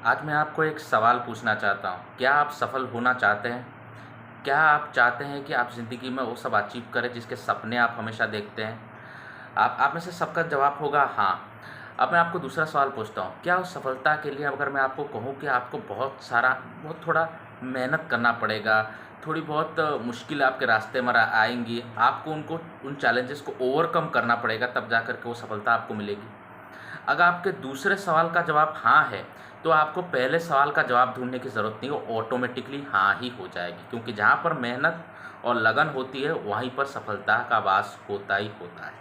आज मैं आपको एक सवाल पूछना चाहता हूँ। क्या आप सफल होना चाहते हैं? क्या आप चाहते हैं कि आप ज़िंदगी में वो सब अचीव करें जिसके सपने आप हमेशा देखते हैं? आप में से सबका जवाब होगा हाँ। अब मैं आपको दूसरा सवाल पूछता हूँ। क्या उस सफलता के लिए अगर मैं आपको कहूँ कि आपको बहुत थोड़ा मेहनत करना पड़ेगा, थोड़ी बहुत मुश्किल आपके रास्ते में आएँगी, आपको उनको उन चैलेंजेस को ओवरकम करना पड़ेगा तब जा कर के वो सफलता आपको मिलेगी? अगर आपके दूसरे सवाल का जवाब हाँ है, तो आपको पहले सवाल का जवाब ढूँढने की ज़रूरत नहीं, वो ऑटोमेटिकली हाँ ही हो जाएगी, क्योंकि जहाँ पर मेहनत और लगन होती है, वहीं पर सफलता का वास होता ही होता है।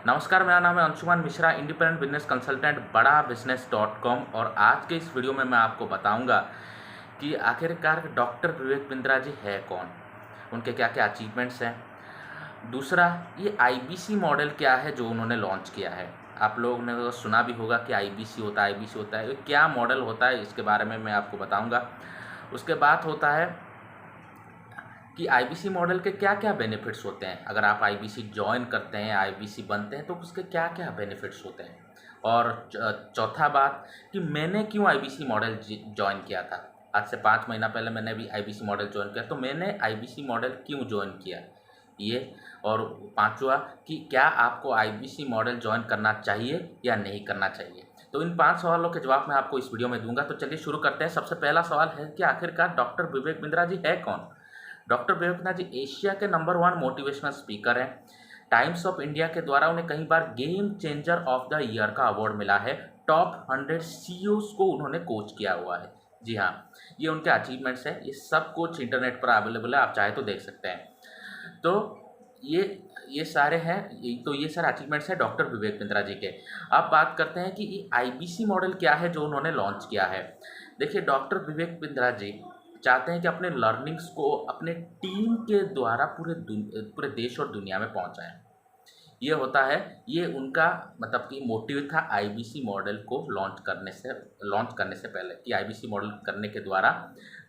नमस्कार, मेरा नाम है Anshuman Mishra, independent business consultant बड़ा बिजनेस .com। और आज के इस वीडियो में मैं आपको बताऊंगा कि आखिरकार डॉक्टर विवेक बिंद्रा जी है कौन, उनके क्या क्या अचीवमेंट्स हैं। दूसरा, ये आईबीसी मॉडल क्या है जो उन्होंने लॉन्च किया है। आप लोगों ने तो सुना भी होगा कि आईबीसी होता है, आईबीसी होता है, ये क्या मॉडल होता है इसके बारे में मैं आपको बताऊंगा। उसके बाद होता है कि आईबीसी मॉडल के क्या क्या बेनिफिट्स होते हैं, अगर आप आईबीसी ज्वाइन करते हैं, आईबीसी बनते हैं तो उसके क्या क्या बेनिफिट्स होते हैं। और चौथा बात कि मैंने क्यों आईबीसी मॉडल ज्वाइन किया था। आज से 5 महीना पहले मैंने भी आईबीसी मॉडल ज्वाइन किया, तो मैंने आईबीसी मॉडल क्यों ज्वाइन किया ये। और पांचवा कि क्या आपको आईबीसी मॉडल ज्वाइन करना चाहिए या नहीं करना चाहिए। तो इन 5 सवालों के जवाब मैं आपको इस वीडियो में दूंगा। तो चलिए शुरू करते हैं। सबसे पहला सवाल है कि आखिरकार डॉक्टर विवेक बिंद्रा जी है कौन। डॉक्टर विवेक बिंद्रा जी एशिया के नंबर 1 मोटिवेशनल स्पीकर हैं। टाइम्स ऑफ इंडिया के द्वारा उन्हें कई बार game changer of the year का अवार्ड मिला है। टॉप 100 सीईओज को उन्होंने कोच किया हुआ है। जी हाँ, ये उनके अचीवमेंट्स हैं। ये सब कुछ इंटरनेट पर अवेलेबल है, आप चाहे तो देख सकते हैं। तो ये ये सारे हैं, ये सारे अचीवमेंट्स हैं डॉक्टर विवेक बिंद्रा जी के। अब बात करते हैं कि ये आईबीसी मॉडल क्या है जो उन्होंने लॉन्च किया है। देखिए, डॉक्टर विवेक बिंद्रा जी चाहते हैं कि अपने लर्निंग्स को अपने टीम के द्वारा पूरे देश और दुनिया में पहुंचाएं। ये होता है, ये उनका मतलब कि मोटिव था आईबीसी मॉडल को लॉन्च करने से पहले, कि आईबीसी मॉडल करने के द्वारा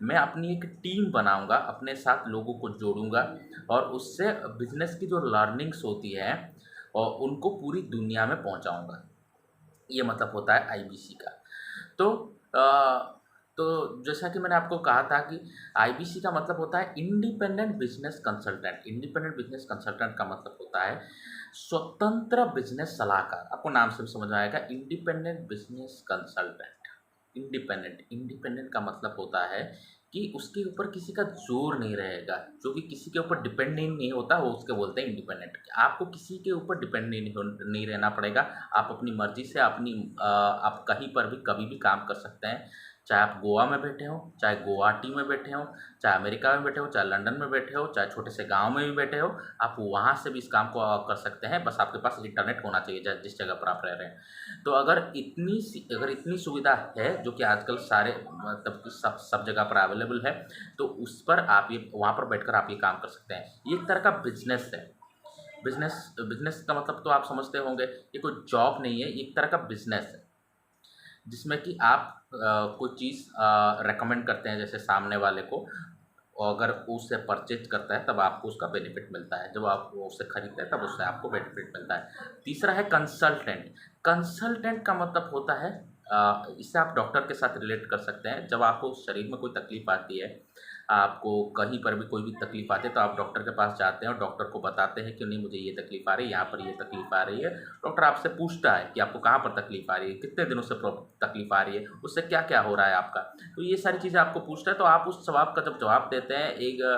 मैं अपनी एक टीम बनाऊंगा, अपने साथ लोगों को जोड़ूंगा और उससे बिजनेस की जो लर्निंग्स होती है और उनको पूरी दुनिया में पहुंचाऊंगा। ये मतलब होता है आईबीसी का। तो तो जैसा कि मैंने आपको कहा था कि आईबीसी का मतलब होता है independent business consultant. Independent business consultant का मतलब होता है स्वतंत्र बिजनेस सलाहकार। आपको नाम से भी समझ में आएगा, इंडिपेंडेंट बिजनेस कंसल्टेंट। इंडिपेंडेंट का मतलब होता है कि उसके ऊपर किसी का जोर नहीं रहेगा, जो भी किसी के ऊपर डिपेंडेंट नहीं होता वो उसके बोलते हैं इंडिपेंडेंट। आपको किसी के ऊपर डिपेंडेंट नहीं रहना पड़ेगा। आप अपनी मर्जी से आप कहीं पर भी कभी भी काम कर सकते हैं। चाहे आप गोवा में बैठे हो, चाहे गुवाहाटी में बैठे हो, चाहे अमेरिका में बैठे हो, चाहे लंदन में बैठे हो, चाहे छोटे से गांव में भी बैठे हो, आप वहां से भी इस काम को कर सकते हैं। बस आपके पास इंटरनेट होना चाहिए जिस जगह पर आप रह रहे हैं। तो अगर इतनी सुविधा है, जो कि आजकल सारे मतलब कि सब जगह पर अवेलेबल है, तो उस पर आप ये वहाँ पर बैठकर आप ये काम कर सकते हैं। ये एक तरह का बिजनेस है। बिजनेस का मतलब तो आप समझते होंगे, ये कोई जॉब नहीं है, ये एक तरह का बिजनेस है जिसमें कि आप कोई चीज़ रेकमेंड करते हैं जैसे सामने वाले को, और अगर उससे परचेज करता है तब आपको उसका बेनिफिट मिलता है, जब आप उससे खरीदते हैं तब उससे आपको बेनिफिट मिलता है। तीसरा है कंसल्टेंट। कंसल्टेंट का मतलब होता है, इससे आप डॉक्टर के साथ रिलेट कर सकते हैं। जब आपको शरीर में कोई तकलीफ आती है, आपको कहीं पर भी कोई भी तकलीफ आती है, तो आप डॉक्टर के पास जाते हैं और डॉक्टर को बताते हैं कि नहीं मुझे ये तकलीफ आ रही है, यहाँ पर ये तकलीफ आ रही है। डॉक्टर आपसे पूछता है कि आपको कहाँ पर तकलीफ आ रही है, कितने दिनों से तकलीफ आ रही है, उससे क्या क्या हो रहा है आपका। तो ये सारी चीज़ें आपको पूछता है, तो आप उस सवाल का जब जवाब देते हैं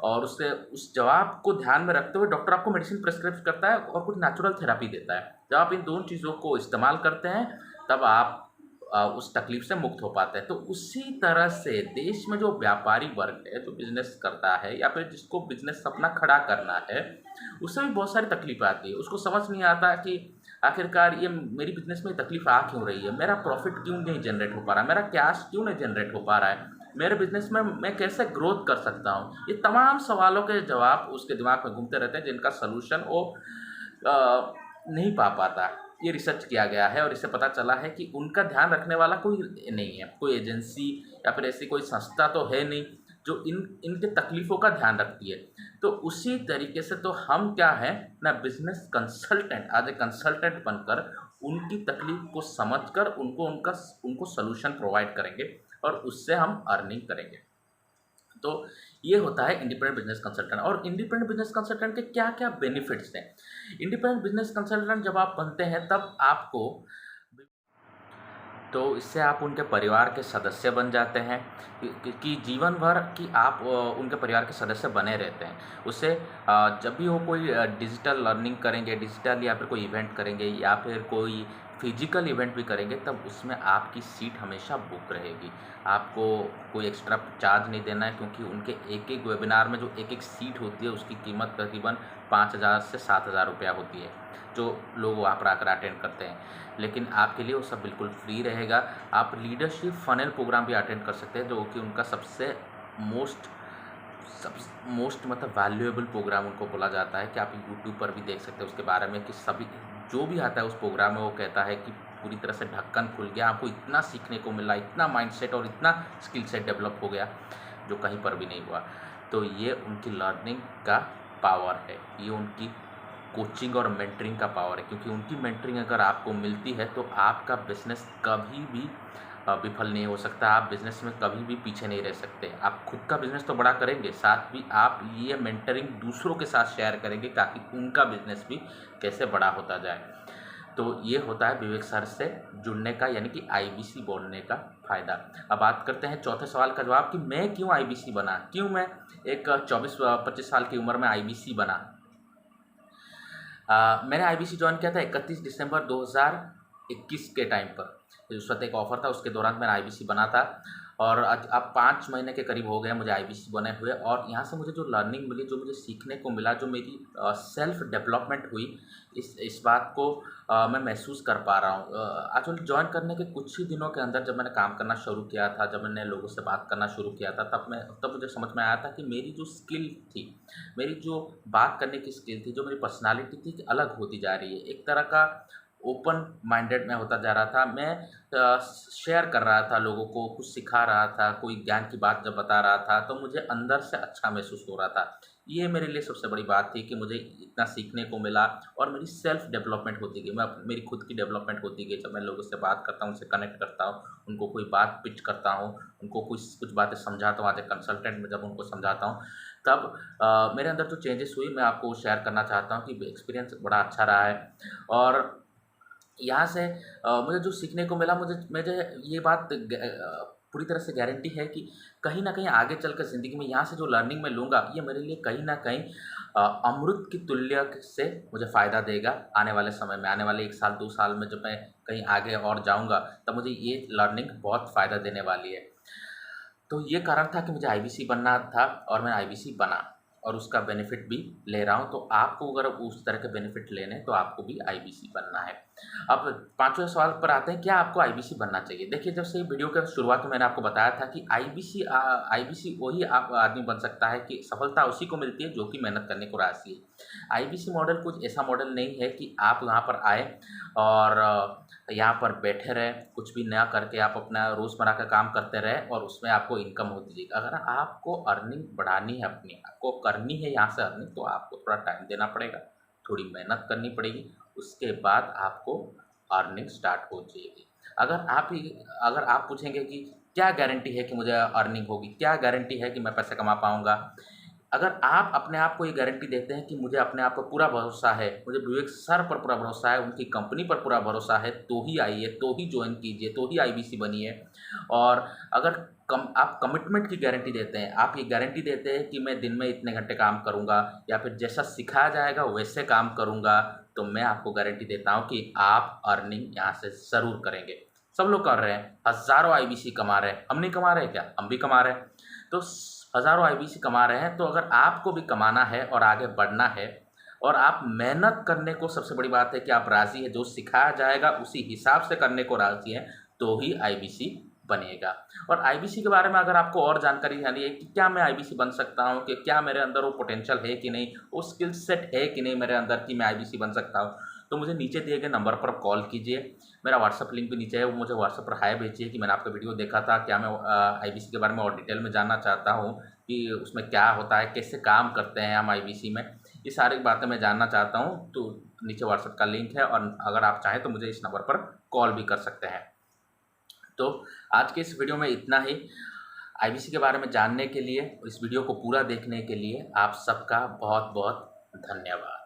और उससे उस जवाब को ध्यान में रखते हुए डॉक्टर आपको मेडिसिन प्रिस्क्राइब करता है और कुछ नेचुरल थेरेपी देता है। जब आप इन दोनों चीज़ों को इस्तेमाल करते हैं, तब आप उस तकलीफ से मुक्त हो पाते हैं। तो उसी तरह से देश में जो व्यापारी वर्ग है, जो बिजनेस करता है या फिर जिसको बिजनेस अपना खड़ा करना है, उससे भी बहुत सारी तकलीफ आती है। उसको समझ नहीं आता कि आखिरकार ये मेरी बिजनेस में तकलीफ आ क्यों रही है, मेरा प्रॉफिट क्यों नहीं जनरेट हो पा रहा है, मेरा कैश क्यों नहीं जनरेट हो पा रहा है, मेरे बिजनेस में मैं कैसे ग्रोथ कर सकता हूँ। ये तमाम सवालों के जवाब उसके दिमाग में घूमते रहते हैं, जिनका सलूशन वो नहीं पा पाता। ये रिसर्च किया गया है और इससे पता चला है कि उनका ध्यान रखने वाला कोई नहीं है, कोई एजेंसी या फिर ऐसी कोई संस्था तो है नहीं जो इनके तकलीफ़ों का ध्यान रखती है। तो उसी तरीके से तो हम क्या हैं ना, बिजनेस कंसल्टेंट, आज ए कंसल्टेंट बनकर उनकी तकलीफ को समझकर उनको सॉल्यूशन प्रोवाइड करेंगे और उससे हम अर्निंग करेंगे। तो ये होता है इंडिपेंडेंट बिजनेस कंसल्टेंट। और इंडिपेंडेंट बिजनेस कंसल्टेंट के क्या क्या बेनिफिट्स हैं? इंडिपेंडेंट बिजनेस कंसल्टेंट जब आप बनते हैं तब आपको तो इससे आप उनके परिवार के सदस्य बन जाते हैं कि जीवन भर कि आप उनके परिवार के सदस्य बने रहते हैं। उससे जब भी वो कोई डिजिटल लर्निंग करेंगे, डिजिटल या फिर कोई इवेंट करेंगे या फिर कोई फिजिकल इवेंट भी करेंगे, तब उसमें आपकी सीट हमेशा बुक रहेगी। आपको कोई एक्स्ट्रा चार्ज नहीं देना है, क्योंकि उनके एक एक वेबिनार में जो एक एक सीट होती है उसकी कीमत तकरीबन 5,000 से 7,000 रुपया होती है, जो लोग वहाँ पर आकर अटेंड करते हैं। लेकिन आपके लिए वो सब बिल्कुल फ्री रहेगा। आप लीडरशिप फनल प्रोग्राम भी अटेंड कर सकते हैं, जो कि उनका सबसे मोस्ट मतलब वैल्यूएबल प्रोग्राम उनको बोला जाता है, कि आप यूट्यूब पर भी देख सकते हैं उसके बारे में, कि सभी जो भी आता है उस प्रोग्राम में वो कहता है कि पूरी तरह से ढक्कन खुल गया, आपको इतना सीखने को मिला, इतना माइंडसेट और इतना स्किल सेट डेवलप हो गया जो कहीं पर भी नहीं हुआ। तो ये उनकी लर्निंग का पावर है, ये उनकी कोचिंग और मेंटरिंग का पावर है, क्योंकि उनकी मेंटरिंग अगर आपको मिलती है तो आपका बिजनेस कभी भी विफल नहीं हो सकता। आप बिजनेस में कभी भी पीछे नहीं रह सकते। आप खुद का बिजनेस तो बड़ा करेंगे, साथ भी आप ये मेंटरिंग दूसरों के साथ शेयर करेंगे, ताकि उनका बिजनेस भी कैसे बड़ा होता जाए। तो ये होता है विवेक सर से जुड़ने का, यानी कि आईबीसी बनने का फ़ायदा। अब बात करते हैं चौथे सवाल का जवाब, कि मैं क्यों आईबीसी बना, क्यों मैं एक 24-25 साल की उम्र में आईबीसी बना। मैंने आईबीसी ज्वाइन किया था 31 दिसंबर 2021 के टाइम पर। उस वक्त एक ऑफ़र था, उसके दौरान मैंने आईबीसी बना था, और अब 5 महीने के करीब हो गए मुझे आईबीसी बने हुए। और यहाँ से मुझे जो लर्निंग मिली, जो मुझे सीखने को मिला, जो मेरी सेल्फ डेवलपमेंट हुई, इस बात को मैं महसूस कर पा रहा हूँ। एक्चुअली ज्वाइन करने के कुछ ही दिनों के अंदर जब मैंने काम करना शुरू किया था, जब मैंने लोगों से बात करना शुरू किया था, तब मुझे समझ में आया था कि मेरी जो स्किल थी, मेरी जो बात करने की स्किल थी, जो मेरी पर्सनालिटी थी, अलग होती जा रही है। एक तरह का ओपन माइंडेड मैं होता जा रहा था। मैं शेयर कर रहा था लोगों को, कुछ सिखा रहा था, कोई ज्ञान की बात जब बता रहा था तो मुझे अंदर से अच्छा महसूस हो रहा था। ये मेरे लिए सबसे बड़ी बात थी कि मुझे इतना सीखने को मिला और मेरी सेल्फ डेवलपमेंट होती गई, मेरी खुद की डेवलपमेंट होती गई। जब मैं लोगों से बात करता हूँ, उनसे कनेक्ट करता हूँ, उनको कोई बात पिच करता हूँ, उनको कुछ बातें समझाता हूँ, एज ए कंसल्टेंट में जब उनको समझाता हूँ, तब मेरे अंदर जो चेंजेस हुई, मैं आपको शेयर करना चाहता हूँ कि एक्सपीरियंस बड़ा अच्छा रहा है। और यहाँ से मुझे जो सीखने को मिला, मुझे ये बात पूरी तरह से गारंटी है कि कहीं न कहीं आगे चलकर ज़िंदगी में यहाँ से जो लर्निंग मैं लूँगा, ये मेरे लिए कहीं न कहीं अमृत की तुल्य से मुझे फ़ायदा देगा आने वाले समय में। आने वाले 1 साल 2 साल में जब मैं कहीं आगे और जाऊँगा, तब मुझे ये लर्निंग बहुत फ़ायदा देने वाली है। तो ये कारण था कि मुझे आईबीसी बनना था, और मैं आईबीसी बना और उसका बेनिफिट भी ले रहा हूँ। तो आपको अगर उस तरह के बेनिफिट लेने हैं तो आपको भी आईबीसी बनना है। अब 5वें सवाल पर आते हैं, क्या आपको आईबीसी बनना चाहिए? देखिए, जब से वीडियो के शुरुआत में मैंने आपको बताया था कि आईबीसी वही आदमी बन सकता है, कि सफलता उसी को मिलती है जो कि मेहनत करने को राज़ी है। आईबीसी मॉडल कुछ ऐसा मॉडल नहीं है कि आप यहाँ पर आए और यहाँ पर बैठे रहें, कुछ भी ना करके आप अपना रोज़मर्रा का काम करते रहें और उसमें आपको इनकम होती जाएगी। अगर आपको अर्निंग बढ़ानी है, अपनी आपको करनी है यहाँ से अर्निंग, तो आपको थोड़ा टाइम देना पड़ेगा, थोड़ी मेहनत करनी पड़ेगी, उसके बाद आपको अर्निंग स्टार्ट हो जाएगी। अगर आप पूछेंगे कि क्या गारंटी है कि मुझे अर्निंग होगी, क्या गारंटी है कि मैं पैसे कमा पाऊँगा? अगर आप अपने आप को ये गारंटी देते हैं कि मुझे अपने आप पर पूरा भरोसा है, मुझे विवेक सर पर पूरा भरोसा है, उनकी कंपनी पर पूरा भरोसा है, तो ही आइए, तो ही जॉइन कीजिए, तो ही आईबीसी बनिए। और अगर आप कमिटमेंट की गारंटी देते हैं, आप ये गारंटी देते हैं कि मैं दिन में इतने घंटे काम करूँगा, या फिर जैसा सिखाया जाएगा वैसे काम करूँगा, तो मैं आपको गारंटी देता हूँ कि आप अर्निंग यहाँ से ज़रूर करेंगे। सब लोग कर रहे हैं, हज़ारों आईबीसी कमा रहे हैं, हम नहीं कमा रहे क्या? हम भी कमा रहे हैं। तो हज़ारों आईबीसी कमा रहे हैं, तो अगर आपको भी कमाना है और आगे बढ़ना है, और आप मेहनत करने को, सबसे बड़ी बात है कि आप राज़ी हैं, जो सिखाया जाएगा उसी हिसाब से करने को राज़ी हैं, तो ही आईबीसी बनिएगा। और आईबीसी के बारे में अगर आपको और जानकारी जाननी है कि क्या मैं आईबीसी बन सकता हूँ, कि क्या मेरे अंदर वो पोटेंशियल है कि नहीं, वो स्किल सेट है कि नहीं मेरे अंदर कि मैं आईबीसी बन सकता हूँ, तो मुझे नीचे दिए गए नंबर पर कॉल कीजिए। मेरा व्हाट्सअप लिंक भी नीचे है, वो मुझे व्हाट्सअप पर हाय भेजिए कि मैंने आपका वीडियो देखा था, क्या मैं आईबीसी के बारे में और डिटेल में जानना चाहता हूँ कि उसमें क्या होता है, कैसे काम करते हैं हम आईबीसी में, ये सारी बातें मैं जानना चाहता हूँ। तो नीचे व्हाट्सएप का लिंक है, और अगर आप चाहें तो मुझे इस नंबर पर कॉल भी कर सकते हैं। तो आज के इस वीडियो में इतना ही। आईबीसी के बारे में जानने के लिए, इस वीडियो को पूरा देखने के लिए आप सबका बहुत बहुत धन्यवाद।